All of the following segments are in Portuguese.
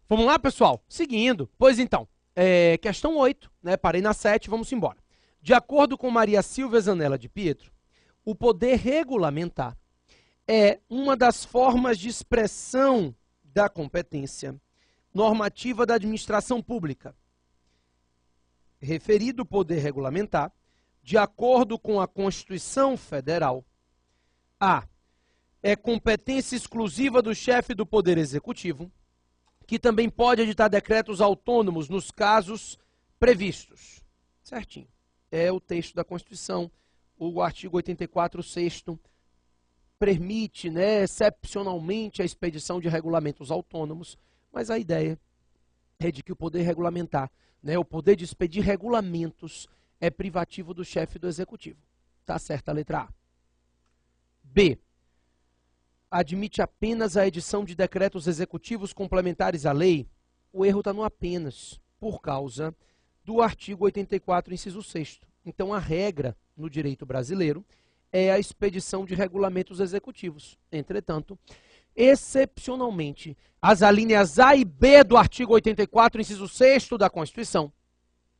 Vamos lá, pessoal? Seguindo. Pois então, questão 8, né? Parei na 7, vamos embora. De acordo com Maria Silvia Zanella de Pietro, o poder regulamentar é uma das formas de expressão da competência normativa da administração pública. Referido poder regulamentar, de acordo com a Constituição Federal, A. É competência exclusiva do chefe do Poder Executivo, que também pode editar decretos autônomos nos casos previstos. Certinho. É o texto da Constituição, o artigo 84, 6º, permite, né, excepcionalmente a expedição de regulamentos autônomos, mas a ideia é de que o poder regulamentar, né, o poder de expedir regulamentos é privativo do chefe do Executivo. Tá certa a letra A. B. Admite apenas a edição de decretos executivos complementares à lei. O erro está no apenas, por causa do artigo 84, inciso 6º. Então, a regra no direito brasileiro é a expedição de regulamentos executivos. Entretanto, excepcionalmente, as alíneas A e B do artigo 84, inciso 6º da Constituição,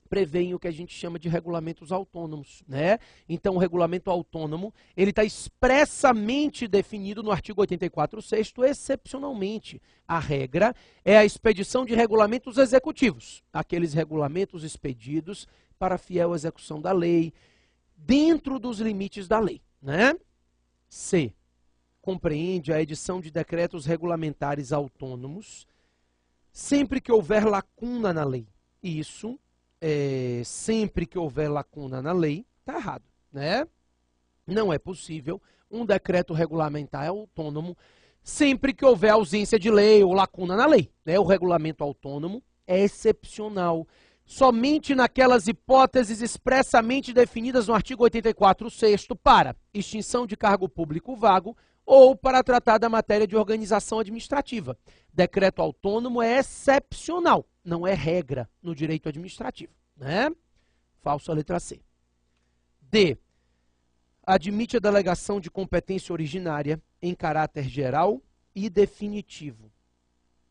prevêem o que a gente chama de regulamentos autônomos, né? Então, o regulamento autônomo, ele está expressamente definido no artigo 84, 6º, excepcionalmente. A regra é a expedição de regulamentos executivos, aqueles regulamentos expedidos para fiel execução da lei, dentro dos limites da lei, né? C. Compreende a edição de decretos regulamentares autônomos sempre que houver lacuna na lei. Isso, sempre que houver lacuna na lei, está errado, né? Não é possível um decreto regulamentar autônomo sempre que houver ausência de lei ou lacuna na lei, né? O regulamento autônomo é excepcional. Somente naquelas hipóteses expressamente definidas no artigo 84, 6º, para extinção de cargo público vago ou para tratar da matéria de organização administrativa. Decreto autônomo é excepcional, não é regra no direito administrativo, né? Falso a letra C. D. Admite a delegação de competência originária em caráter geral e definitivo.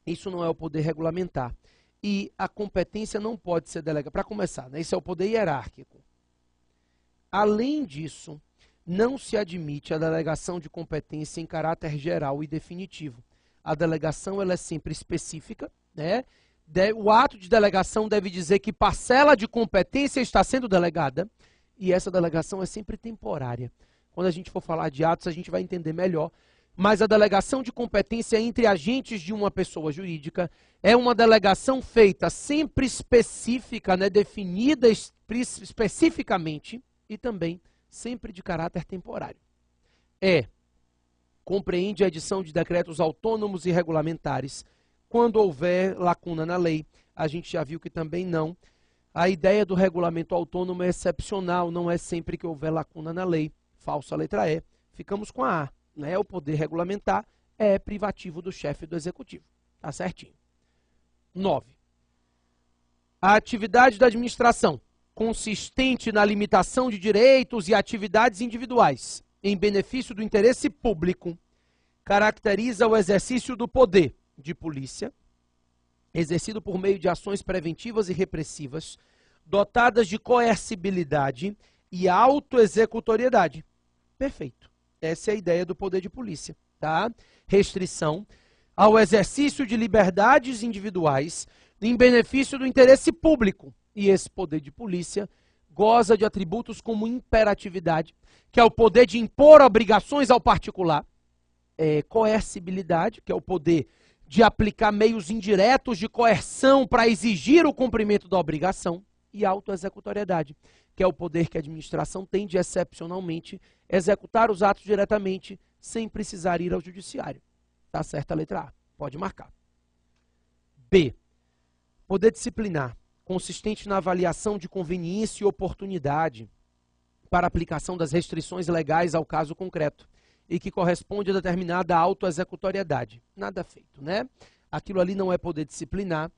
Isso não é o poder regulamentar. E a competência não pode ser delegada. Para começar, né? Esse é o poder hierárquico. Além disso, não se admite a delegação de competência em caráter geral e definitivo. A delegação ela é sempre específica, né? O ato de delegação deve dizer que parcela de competência está sendo delegada e essa delegação é sempre temporária. Quando a gente for falar de atos, a gente vai entender melhor. Mas a delegação de competência entre agentes de uma pessoa jurídica é uma delegação feita sempre específica, né, definida especificamente e também sempre de caráter temporário. Compreende a edição de decretos autônomos e regulamentares quando houver lacuna na lei. A gente já viu que também não. A ideia do regulamento autônomo é excepcional, não é sempre que houver lacuna na lei. Falsa letra E. Ficamos com a A. Né? O poder regulamentar é privativo do chefe do executivo. Tá certinho. 9. A atividade da administração, consistente na limitação de direitos e atividades individuais em benefício do interesse público, caracteriza o exercício do poder de polícia, exercido por meio de ações preventivas e repressivas, dotadas de coercibilidade e autoexecutoriedade. Perfeito. Essa é a ideia do poder de polícia, tá? Restrição ao exercício de liberdades individuais em benefício do interesse público. E esse poder de polícia goza de atributos como imperatividade, que é o poder de impor obrigações ao particular, coercibilidade, que é o poder de aplicar meios indiretos de coerção para exigir o cumprimento da obrigação, e autoexecutoriedade, que é o poder que a administração tem de, excepcionalmente, executar os atos diretamente, sem precisar ir ao judiciário. Tá certa a letra A. Pode marcar. B. Poder disciplinar, consistente na avaliação de conveniência e oportunidade para aplicação das restrições legais ao caso concreto e que corresponde a determinada autoexecutoriedade. Nada feito, né? Aquilo ali não é poder disciplinar.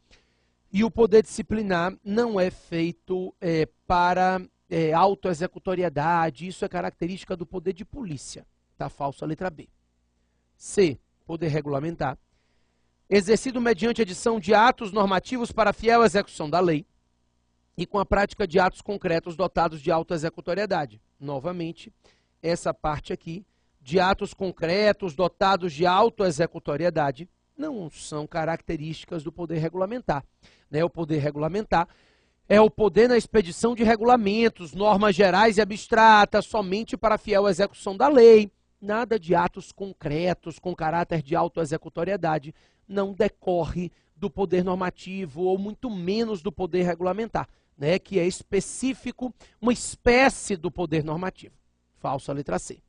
E o poder disciplinar não é feito para autoexecutoriedade. Isso é característica do poder de polícia. Tá falso a letra B. C. Poder regulamentar. exercido mediante edição de atos normativos para a fiel execução da lei e com a prática de atos concretos dotados de autoexecutoriedade. Novamente, essa parte aqui, de atos concretos dotados de autoexecutoriedade, não são características do poder regulamentar. O poder regulamentar é o poder na expedição de regulamentos, normas gerais e abstratas, somente para a fiel execução da lei. Nada de atos concretos com caráter de autoexecutoriedade não decorre do poder normativo ou muito menos do poder regulamentar, que é específico, uma espécie do poder normativo. Falsa letra C.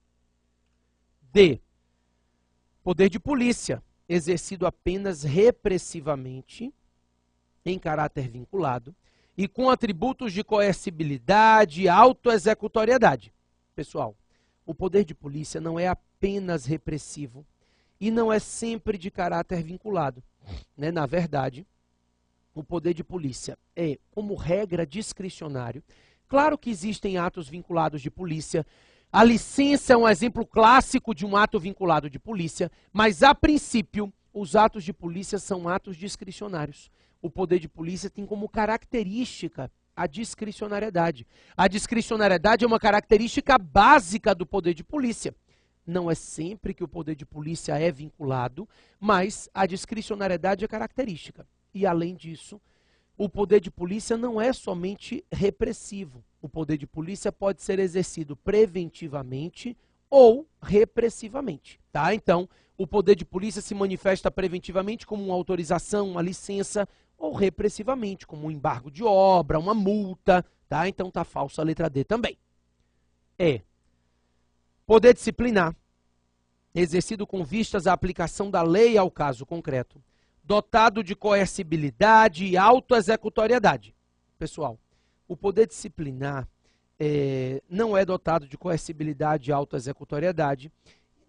D. Poder de polícia, exercido apenas repressivamente, em caráter vinculado, e com atributos de coercibilidade e autoexecutoriedade. Pessoal, o poder de polícia não é apenas repressivo e não é sempre de caráter vinculado. Na verdade, o poder de polícia é, como regra, discricionário. Claro que existem atos vinculados de polícia. A licença é um exemplo clássico de um ato vinculado de polícia, mas, a princípio, os atos de polícia são atos discricionários. O poder de polícia tem como característica a discricionariedade. A discricionariedade é uma característica básica do poder de polícia. Não é sempre que o poder de polícia é vinculado, mas a discricionariedade é característica. E, além disso, o poder de polícia não é somente repressivo. O poder de polícia pode ser exercido preventivamente ou repressivamente. Então, o poder de polícia se manifesta preventivamente como uma autorização, uma licença, ou repressivamente, como um embargo de obra, uma multa. Então, está falsa a letra D também. Poder disciplinar, exercido com vistas à aplicação da lei ao caso concreto, dotado de coercibilidade e autoexecutoriedade. Pessoal, o poder disciplinar não é dotado de coercibilidade e autoexecutoriedade,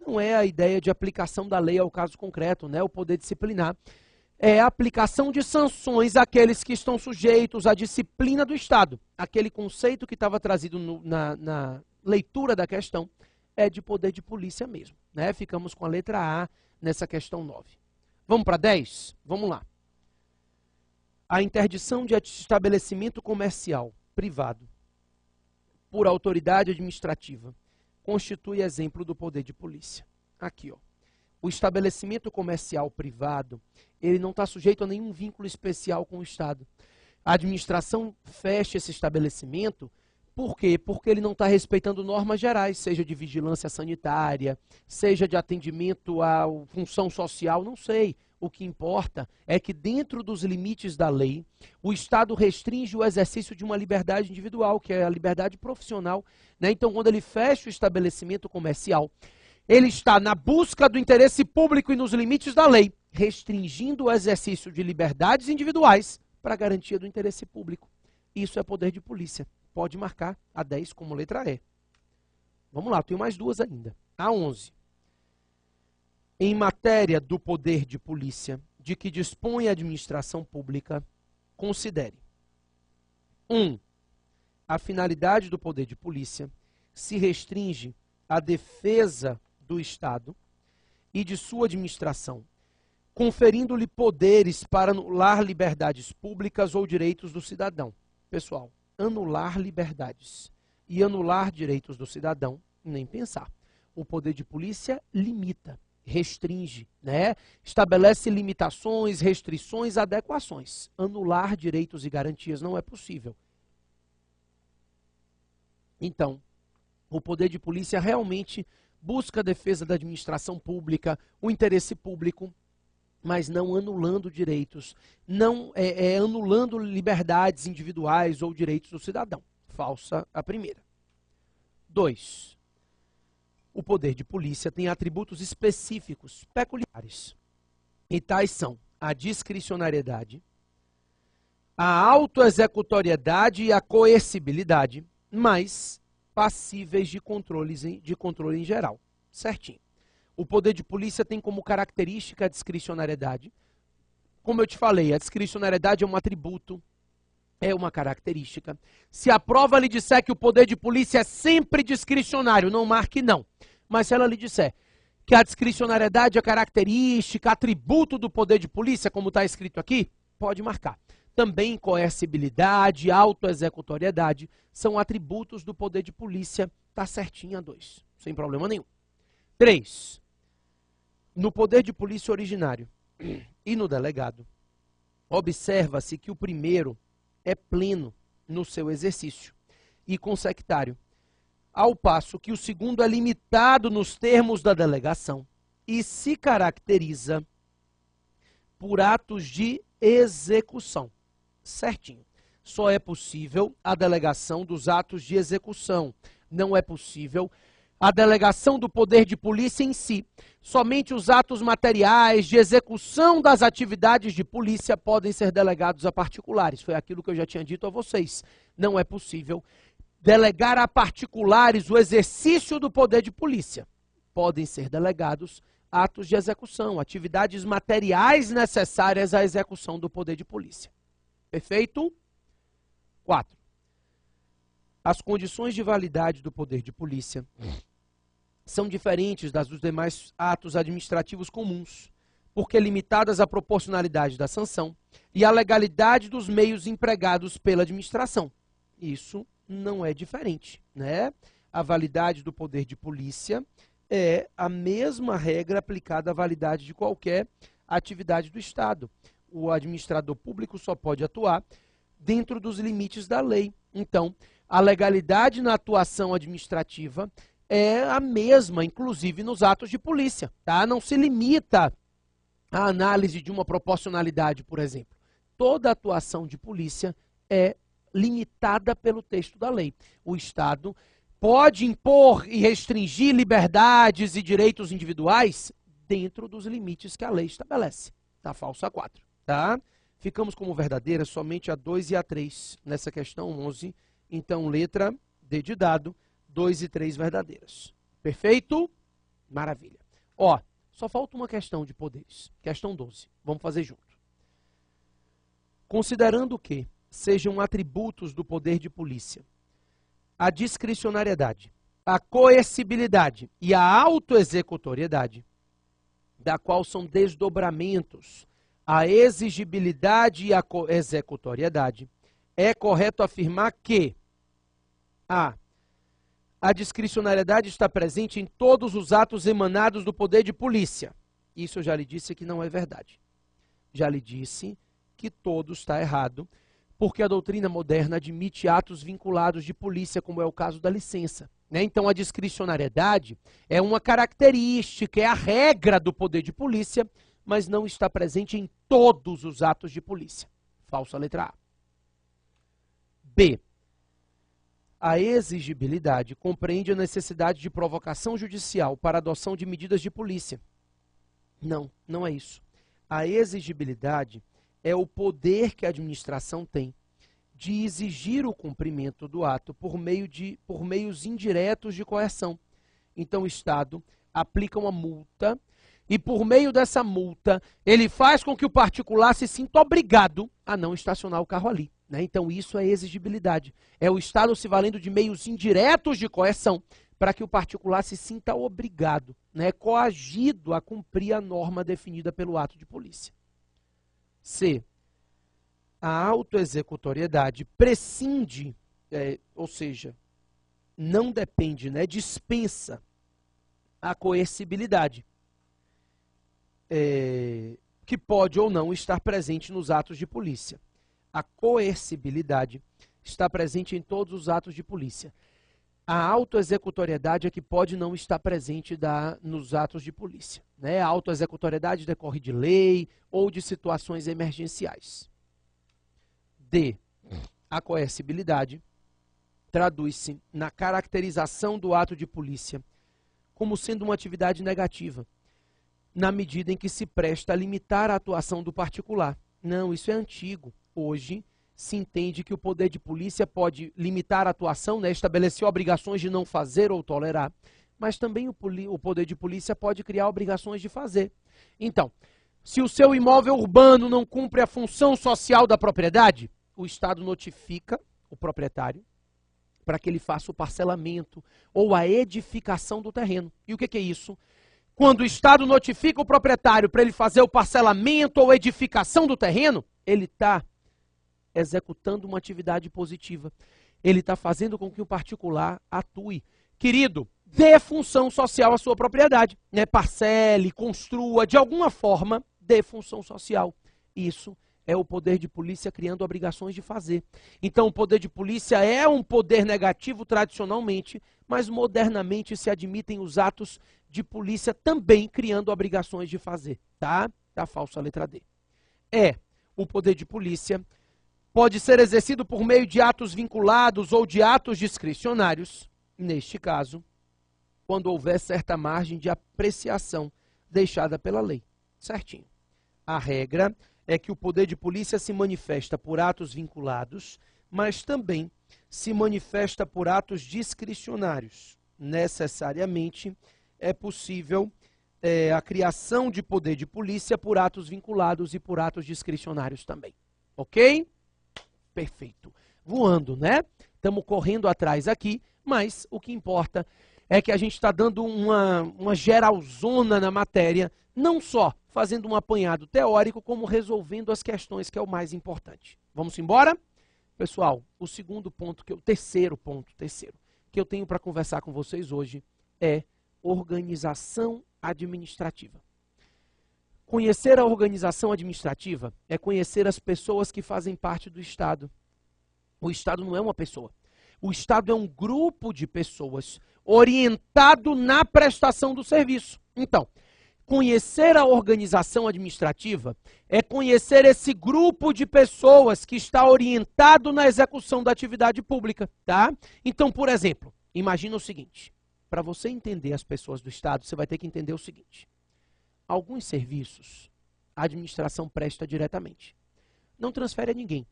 não é a ideia de aplicação da lei ao caso concreto, O poder disciplinar é a aplicação de sanções àqueles que estão sujeitos à disciplina do Estado. Aquele conceito que estava trazido na leitura da questão é de poder de polícia mesmo. Ficamos com a letra A nessa questão 9. Vamos para 10? Vamos lá. A interdição de estabelecimento comercial privado por autoridade administrativa constitui exemplo do poder de polícia. Aqui, o estabelecimento comercial privado, ele não está sujeito a nenhum vínculo especial com o Estado. A administração fecha esse estabelecimento, por quê? Porque ele não está respeitando normas gerais, seja de vigilância sanitária, seja de atendimento à função social, não sei. O que importa é que, dentro dos limites da lei, o Estado restringe o exercício de uma liberdade individual, que é a liberdade profissional. Então, quando ele fecha o estabelecimento comercial, ele está na busca do interesse público e nos limites da lei, restringindo o exercício de liberdades individuais para a garantia do interesse público. Isso é poder de polícia. Pode marcar a 10 como letra E. Vamos lá, tenho mais duas ainda. A 11. Em matéria do poder de polícia de que dispõe a administração pública, considere: 1. A finalidade do poder de polícia se restringe à defesa do Estado e de sua administração, conferindo-lhe poderes para anular liberdades públicas ou direitos do cidadão. Pessoal, anular liberdades e anular direitos do cidadão, nem pensar. O poder de polícia limita, restringe, estabelece limitações, restrições, adequações. Anular direitos e garantias não é possível. Então, o poder de polícia realmente busca a defesa da administração pública, o interesse público, mas não anulando direitos, não anulando liberdades individuais ou direitos do cidadão. Falsa a primeira. 2. O poder de polícia tem atributos específicos, peculiares. E tais são a discricionariedade, a autoexecutoriedade e a coercibilidade, mas passíveis de controle em geral. Certinho. O poder de polícia tem como característica a discricionariedade. Como eu te falei, a discricionariedade é um atributo, é uma característica. Se a prova lhe disser que o poder de polícia é sempre discricionário, não marque não. Mas se ela lhe disser que a discricionariedade é característica, atributo do poder de polícia, como está escrito aqui? Pode marcar. Também coercibilidade, autoexecutoriedade são atributos do poder de polícia. Está certinho a 2, sem problema nenhum. 3. No poder de polícia originário e no delegado, observa-se que o primeiro é pleno no seu exercício e consectário, ao passo que o segundo é limitado nos termos da delegação e se caracteriza por atos de execução. Certinho. Só é possível a delegação dos atos de execução. Não é possível a delegação do poder de polícia em si. Somente os atos materiais de execução das atividades de polícia podem ser delegados a particulares. Foi aquilo que eu já tinha dito a vocês. Não é possível delegar a particulares o exercício do poder de polícia. Podem ser delegados atos de execução, atividades materiais necessárias à execução do poder de polícia. Perfeito? 4. As condições de validade do poder de polícia são diferentes das dos demais atos administrativos comuns, porque limitadas à proporcionalidade da sanção e à legalidade dos meios empregados pela administração. Isso não é diferente, né? A validade do poder de polícia é a mesma regra aplicada à validade de qualquer atividade do Estado. O administrador público só pode atuar dentro dos limites da lei. Então, a legalidade na atuação administrativa é a mesma, inclusive nos atos de polícia, tá? Não se limita à análise de uma proporcionalidade, por exemplo. Toda atuação de polícia é limitada pelo texto da lei. O Estado pode impor e restringir liberdades e direitos individuais dentro dos limites que a lei estabelece. Tá? Falso a 4. Tá? Ficamos como verdadeiras somente a 2 e a 3 nessa questão 11. Então, letra D de dado, 2 e 3 verdadeiras. Perfeito? Maravilha. Ó, só falta uma questão de poderes. Questão 12. Vamos fazer junto. Considerando que sejam atributos do poder de polícia a discricionariedade, a coercibilidade e a autoexecutoriedade, da qual são desdobramentos a exigibilidade e a executoriedade, é correto afirmar que a discricionariedade está presente em todos os atos emanados do poder de polícia. Isso eu já lhe disse que não é verdade. Já lhe disse que todo está errado, porque a doutrina moderna admite atos vinculados de polícia, como é o caso da licença. Então, a discricionariedade é uma característica, é a regra do poder de polícia, mas não está presente em todos os atos de polícia. Falsa letra A. B. A exigibilidade compreende a necessidade de provocação judicial para a adoção de medidas de polícia. Não, não é isso. A exigibilidade é o poder que a administração tem de exigir o cumprimento do ato por meios indiretos de coerção. Então, o Estado aplica uma multa e, por meio dessa multa, ele faz com que o particular se sinta obrigado a não estacionar o carro ali. Então, isso é exigibilidade. É o Estado se valendo de meios indiretos de coerção para que o particular se sinta obrigado, coagido a cumprir a norma definida pelo ato de polícia. C. A autoexecutoriedade prescinde, ou seja, não depende, dispensa a coercibilidade, que pode ou não estar presente nos atos de polícia. A coercibilidade está presente em todos os atos de polícia. A autoexecutoriedade é que pode não estar presente nos atos de polícia. A autoexecutoriedade decorre de lei ou de situações emergenciais. D. A coercibilidade traduz-se na caracterização do ato de polícia como sendo uma atividade negativa, na medida em que se presta a limitar a atuação do particular. Não, isso é antigo. Hoje se entende que o poder de polícia pode limitar a atuação, estabelecer obrigações de não fazer ou tolerar, mas também o poder de polícia pode criar obrigações de fazer. Então, se o seu imóvel urbano não cumpre a função social da propriedade, o Estado notifica o proprietário para que ele faça o parcelamento ou a edificação do terreno. E o que é isso? Quando o Estado notifica o proprietário para ele fazer o parcelamento ou edificação do terreno, ele está executando uma atividade positiva. Ele está fazendo com que o particular atue. Querido, dê função social à sua propriedade, né? Parcele, construa, de alguma forma, dê função social. Isso é o poder de polícia criando obrigações de fazer. Então, o poder de polícia é um poder negativo tradicionalmente, mas modernamente se admitem os atos de polícia também criando obrigações de fazer, tá? Da falsa letra D. O poder de polícia pode ser exercido por meio de atos vinculados ou de atos discricionários, neste caso, quando houver certa margem de apreciação deixada pela lei. Certinho. A regra é que o poder de polícia se manifesta por atos vinculados, mas também se manifesta por atos discricionários. Necessariamente é possível a criação de poder de polícia por atos vinculados e por atos discricionários também. Ok? Perfeito. Voando, né? Estamos correndo atrás aqui, mas o que importa é que a gente está dando uma geralzona na matéria, não só fazendo um apanhado teórico, como resolvendo as questões, que é o mais importante. Vamos embora? Pessoal, o terceiro ponto que eu tenho para conversar com vocês hoje é organização administrativa. Conhecer a organização administrativa é conhecer as pessoas que fazem parte do Estado. O Estado não é uma pessoa. O Estado é um grupo de pessoas orientado na prestação do serviço. Então, conhecer a organização administrativa é conhecer esse grupo de pessoas que está orientado na execução da atividade pública, tá? Então, por exemplo, imagina o seguinte, para você entender as pessoas do Estado, você vai ter que entender o seguinte. Alguns serviços a administração presta diretamente. Não transfere a ninguém.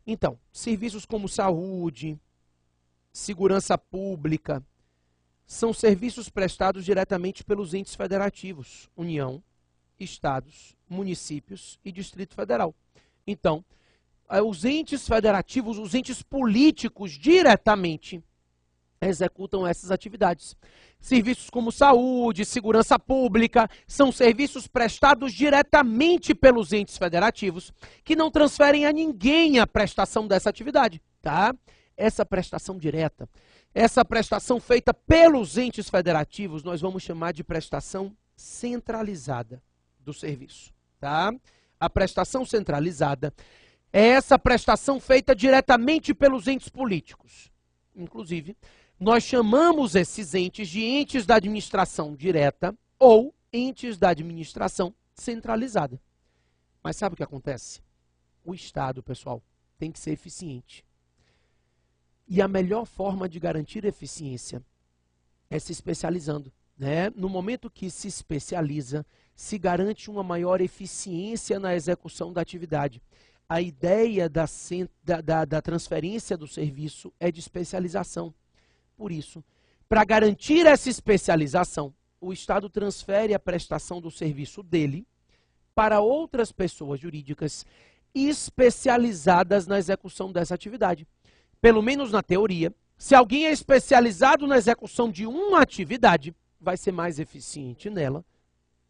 Então, serviços como saúde, segurança pública, são serviços prestados diretamente pelos entes federativos, União, Estados, municípios e Distrito Federal. Então, os entes federativos, os entes políticos diretamente executam essas atividades. Serviços como saúde, segurança pública, são serviços prestados diretamente pelos entes federativos, que não transferem a ninguém a prestação dessa atividade, tá? Essa prestação direta, essa prestação feita pelos entes federativos, nós vamos chamar de prestação centralizada do serviço, tá? A prestação centralizada é essa prestação feita diretamente pelos entes políticos. Inclusive, nós chamamos esses entes de entes da administração direta ou entes da administração centralizada. Mas sabe o que acontece? O Estado, pessoal, tem que ser eficiente. E a melhor forma de garantir eficiência é se especializando, né? No momento que se especializa, se garante uma maior eficiência na execução da atividade. A ideia da transferência do serviço é de especialização. Por isso, para garantir essa especialização, o Estado transfere a prestação do serviço dele para outras pessoas jurídicas especializadas na execução dessa atividade. Pelo menos na teoria, se alguém é especializado na execução de uma atividade, vai ser mais eficiente nela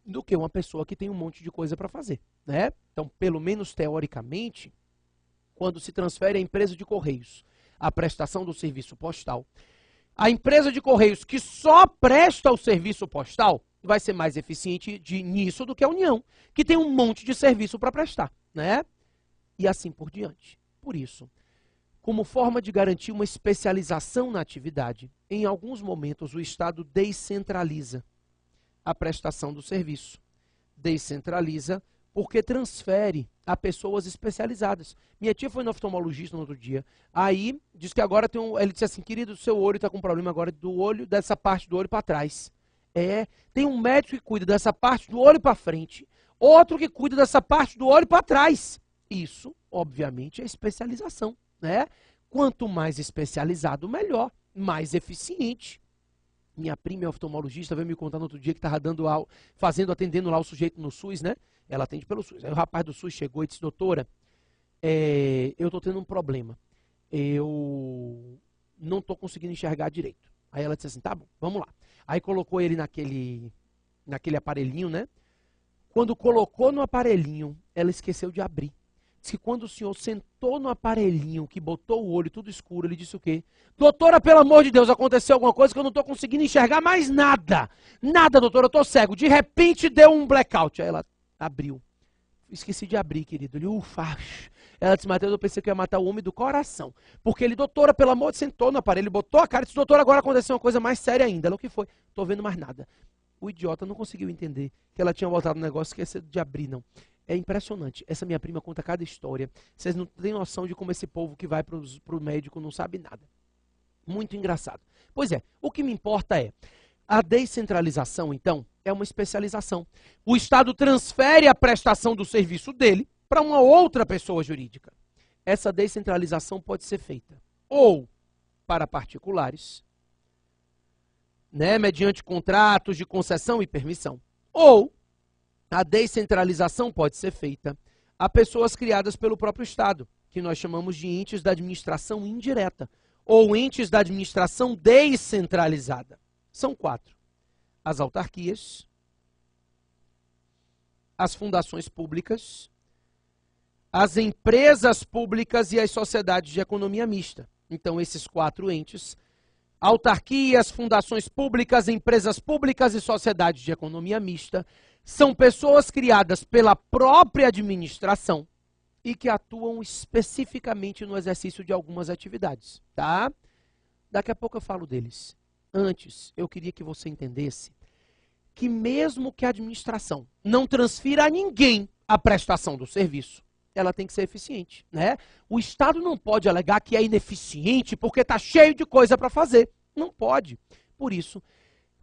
do que uma pessoa que tem um monte de coisa para fazer, né? Então, pelo menos teoricamente, quando se transfere à empresa de Correios a prestação do serviço postal, a empresa de Correios que só presta o serviço postal vai ser mais eficiente nisso do que a União, que tem um monte de serviço para prestar, né? E assim por diante. Por isso, como forma de garantir uma especialização na atividade, em alguns momentos o Estado descentraliza a prestação do serviço. Descentraliza porque transfere a pessoas especializadas. Minha tia foi no oftalmologista no outro dia, aí diz que agora ele disse assim, querido, seu olho está com problema agora do olho, dessa parte do olho para trás. Tem um médico que cuida dessa parte do olho para frente, outro que cuida dessa parte do olho para trás. Isso, obviamente, é especialização, né? Quanto mais especializado, melhor, mais eficiente. Minha prima é oftalmologista, veio me contar no outro dia que estava atendendo lá o sujeito no SUS, né? Ela atende pelo SUS. Aí o rapaz do SUS chegou e disse, doutora, eu estou tendo um problema. Eu não estou conseguindo enxergar direito. Aí ela disse assim, tá bom, vamos lá. Aí colocou ele naquele aparelhinho, né? Quando colocou no aparelhinho, ela esqueceu de abrir. Diz que quando o senhor sentou no aparelhinho, que botou o olho tudo escuro, ele disse o quê? Doutora, pelo amor de Deus, aconteceu alguma coisa que eu não estou conseguindo enxergar mais nada. Nada, doutora, eu estou cego. De repente deu um blackout. Aí ela abriu. Esqueci de abrir, querido. Ele, ufa. Ela disse, Mateus, eu pensei que eu ia matar o homem do coração. Porque ele, doutora, pelo amor de Deus, sentou no aparelho, botou a cara e disse, doutora, agora aconteceu uma coisa mais séria ainda. Ela, o que foi? Estou vendo mais nada. O idiota não conseguiu entender que ela tinha botado no negócio e esquecido de abrir, não. É impressionante. Essa minha prima conta cada história. Vocês não têm noção de como esse povo que vai para o médico não sabe nada. Muito engraçado. Pois é, o que me importa é, a descentralização, então, é uma especialização. O Estado transfere a prestação do serviço dele para uma outra pessoa jurídica. Essa descentralização pode ser feita ou para particulares, né, mediante contratos de concessão e permissão, ou a descentralização pode ser feita a pessoas criadas pelo próprio Estado, que nós chamamos de entes da administração indireta, ou entes da administração descentralizada. São 4. As autarquias, as fundações públicas, as empresas públicas e as sociedades de economia mista. Então, esses 4 entes, autarquias, fundações públicas, empresas públicas e sociedades de economia mista, são pessoas criadas pela própria administração e que atuam especificamente no exercício de algumas atividades, tá? Daqui a pouco eu falo deles. Antes, eu queria que você entendesse que mesmo que a administração não transfira a ninguém a prestação do serviço, ela tem que ser eficiente, né? O Estado não pode alegar que é ineficiente porque está cheio de coisa para fazer. Não pode. Por isso,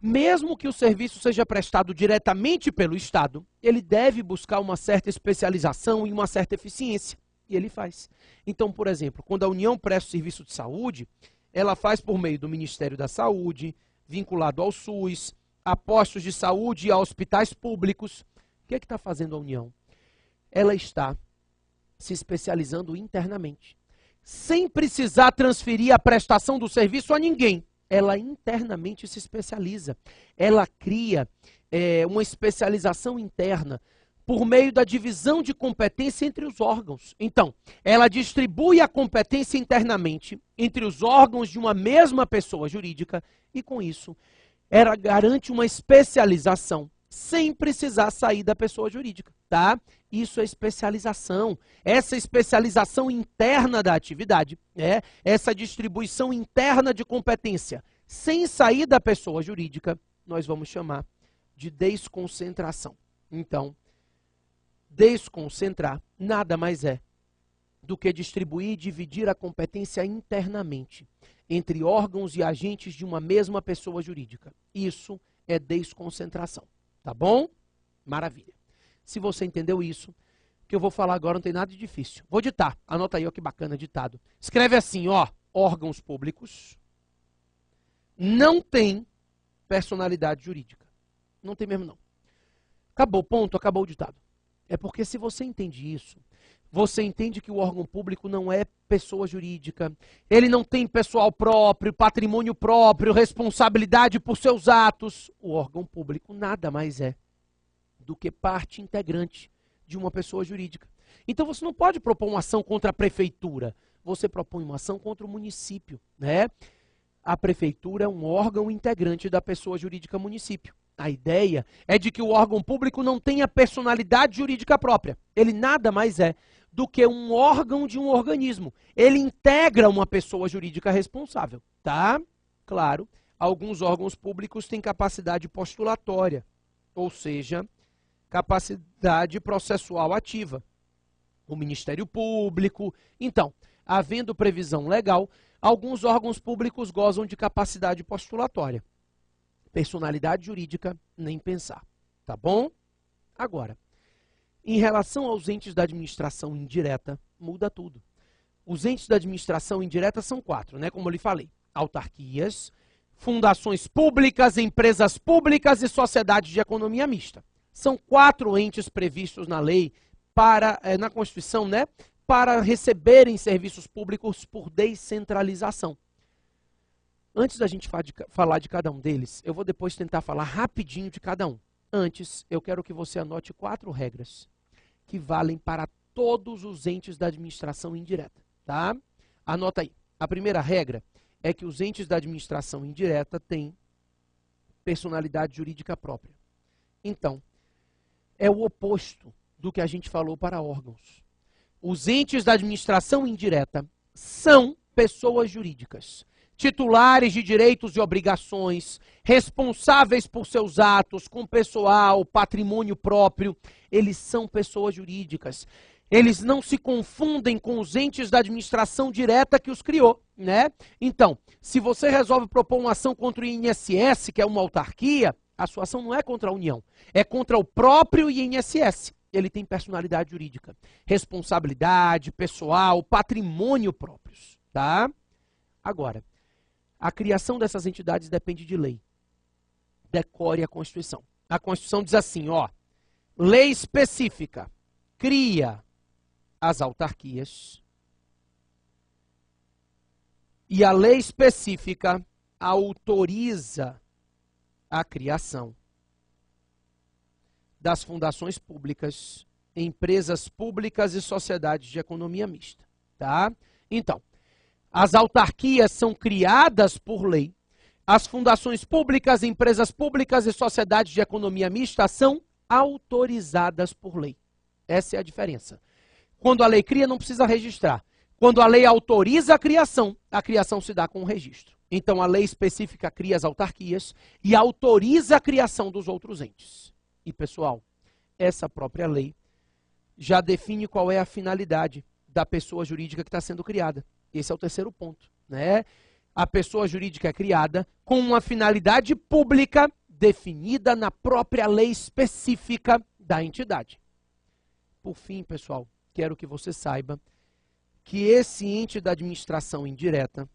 mesmo que o serviço seja prestado diretamente pelo Estado, ele deve buscar uma certa especialização e uma certa eficiência. E ele faz. Então, por exemplo, quando a União presta o serviço de saúde, ela faz por meio do Ministério da Saúde, vinculado ao SUS, a postos de saúde e a hospitais públicos. O que está fazendo a União? Ela está se especializando internamente, sem precisar transferir a prestação do serviço a ninguém. Ela internamente se especializa. Ela cria uma especialização interna por meio da divisão de competência entre os órgãos. Então, ela distribui a competência internamente entre os órgãos de uma mesma pessoa jurídica e, com isso, ela garante uma especialização sem precisar sair da pessoa jurídica, tá? Isso é especialização. Essa especialização interna da atividade, essa distribuição interna de competência sem sair da pessoa jurídica, nós vamos chamar de desconcentração. Então, desconcentrar nada mais é do que distribuir e dividir a competência internamente entre órgãos e agentes de uma mesma pessoa jurídica. Isso é desconcentração. Tá bom? Maravilha. Se você entendeu isso, o que eu vou falar agora não tem nada de difícil. Vou ditar. Anota aí, ó, que bacana, ditado. Escreve assim, ó, órgãos públicos não têm personalidade jurídica. Não tem mesmo, não. Acabou, ponto, acabou o ditado. É porque se você entende isso, você entende que o órgão público não é pessoa jurídica, ele não tem pessoal próprio, patrimônio próprio, responsabilidade por seus atos. O órgão público nada mais é do que parte integrante de uma pessoa jurídica. Então você não pode propor uma ação contra a prefeitura, você propõe uma ação contra o município, né? A prefeitura é um órgão integrante da pessoa jurídica município. A ideia é de que o órgão público não tenha personalidade jurídica própria. Ele nada mais é do que um órgão de um organismo. Ele integra uma pessoa jurídica responsável, tá? Claro, alguns órgãos públicos têm capacidade postulatória, ou seja, capacidade processual ativa. O Ministério Público. Então, havendo previsão legal, alguns órgãos públicos gozam de capacidade postulatória. Personalidade jurídica, nem pensar. Tá bom? Agora, em relação aos entes da administração indireta, muda tudo. Os entes da administração indireta são 4, né? Como eu lhe falei. Autarquias, fundações públicas, empresas públicas e sociedades de economia mista. São 4 entes previstos na lei, na Constituição, né? Para receberem serviços públicos por descentralização. Antes da gente falar de cada um deles, eu vou depois tentar falar rapidinho de cada um. Antes, eu quero que você anote 4 regras que valem para todos os entes da administração indireta, tá? Anota aí. A primeira regra é que os entes da administração indireta têm personalidade jurídica própria. Então, é o oposto do que a gente falou para órgãos. Os entes da administração indireta são pessoas jurídicas, titulares de direitos e obrigações, responsáveis por seus atos, com pessoal, patrimônio próprio. Eles são pessoas jurídicas. Eles não se confundem com os entes da administração direta que os criou, né? Então, se você resolve propor uma ação contra o INSS, que é uma autarquia, a sua ação não é contra a União, é contra o próprio INSS. Ele tem personalidade jurídica, responsabilidade, pessoal, patrimônio próprios, tá? Agora, a criação dessas entidades depende de lei. Decore a Constituição. A Constituição diz assim, ó, lei específica cria as autarquias e a lei específica autoriza a criação das fundações públicas, empresas públicas e sociedades de economia mista, tá? Então, as autarquias são criadas por lei, as fundações públicas, empresas públicas e sociedades de economia mista são autorizadas por lei. Essa é a diferença. Quando a lei cria, não precisa registrar. Quando a lei autoriza a criação se dá com o registro. Então, a lei específica cria as autarquias e autoriza a criação dos outros entes. E, pessoal, essa própria lei já define qual é a finalidade da pessoa jurídica que está sendo criada. Esse é o terceiro ponto, né? A pessoa jurídica é criada com uma finalidade pública definida na própria lei específica da entidade. Por fim, pessoal, quero que você saiba que esse ente da administração indireta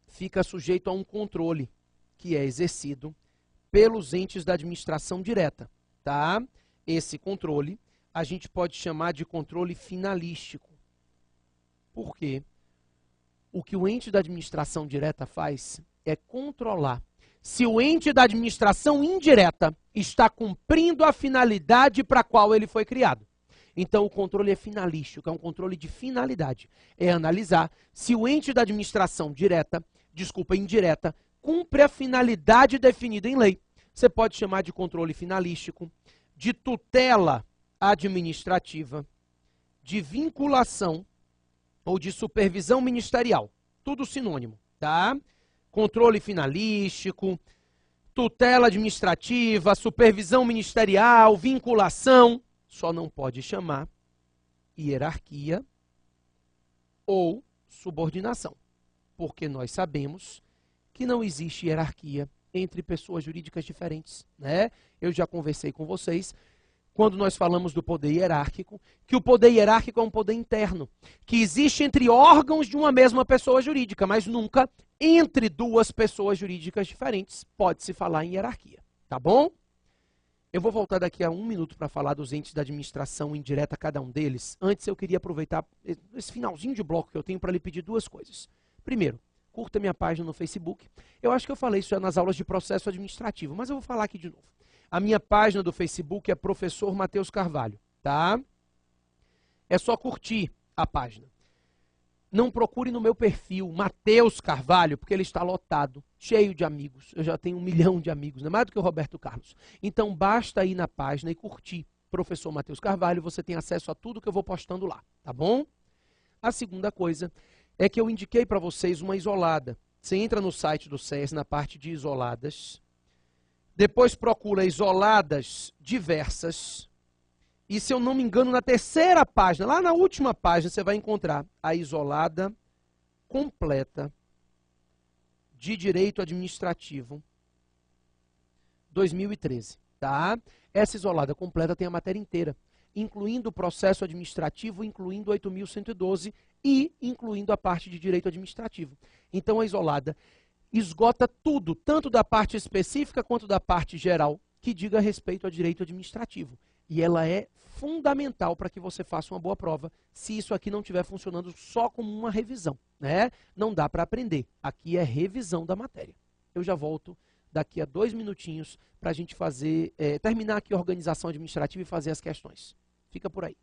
fica sujeito a um controle que é exercido pelos entes da administração direta, tá? Esse controle a gente pode chamar de controle finalístico. Por quê? O que o ente da administração direta faz é controlar se o ente da administração indireta está cumprindo a finalidade para a qual ele foi criado. Então, o controle é finalístico, é um controle de finalidade. É analisar se o ente da administração indireta, cumpre a finalidade definida em lei. Você pode chamar de controle finalístico, de tutela administrativa, de vinculação ou de supervisão ministerial. Tudo sinônimo, tá? Controle finalístico, tutela administrativa, supervisão ministerial, vinculação. Só não pode chamar hierarquia ou subordinação, porque nós sabemos que não existe hierarquia entre pessoas jurídicas diferentes, né? Eu já conversei com vocês, quando nós falamos do poder hierárquico, que o poder hierárquico é um poder interno, que existe entre órgãos de uma mesma pessoa jurídica, mas nunca entre duas pessoas jurídicas diferentes pode-se falar em hierarquia, tá bom? Eu vou voltar daqui a 1 minuto para falar dos entes da administração indireta, cada um deles. Antes, eu queria aproveitar esse finalzinho de bloco que eu tenho para lhe pedir 2 coisas. Primeiro, curta minha página no Facebook. Eu acho que eu falei isso já nas aulas de processo administrativo, mas eu vou falar aqui de novo. A minha página do Facebook é Professor Matheus Carvalho, tá? É só curtir a página. Não procure no meu perfil Matheus Carvalho, porque ele está lotado, cheio de amigos. Eu já tenho 1 milhão de amigos, não é mais do que o Roberto Carlos. Então, basta ir na página e curtir Professor Matheus Carvalho, você tem acesso a tudo que eu vou postando lá, tá bom? A segunda coisa é que eu indiquei para vocês uma isolada. Você entra no site do SES, na parte de isoladas, depois procura isoladas diversas, e se eu não me engano, na 3ª página, lá na última página, você vai encontrar a isolada completa de Direito Administrativo 2013, tá? Essa isolada completa tem a matéria inteira, incluindo o processo administrativo, incluindo 8.112 e incluindo a parte de Direito Administrativo. Então, a isolada esgota tudo, tanto da parte específica quanto da parte geral, que diga respeito a Direito Administrativo. E ela é fundamental para que você faça uma boa prova, se isso aqui não estiver funcionando só como uma revisão, né? Não dá para aprender. Aqui é revisão da matéria. Eu já volto daqui a 2 minutinhos para a gente fazer, terminar aqui a organização administrativa e fazer as questões. Fica por aí.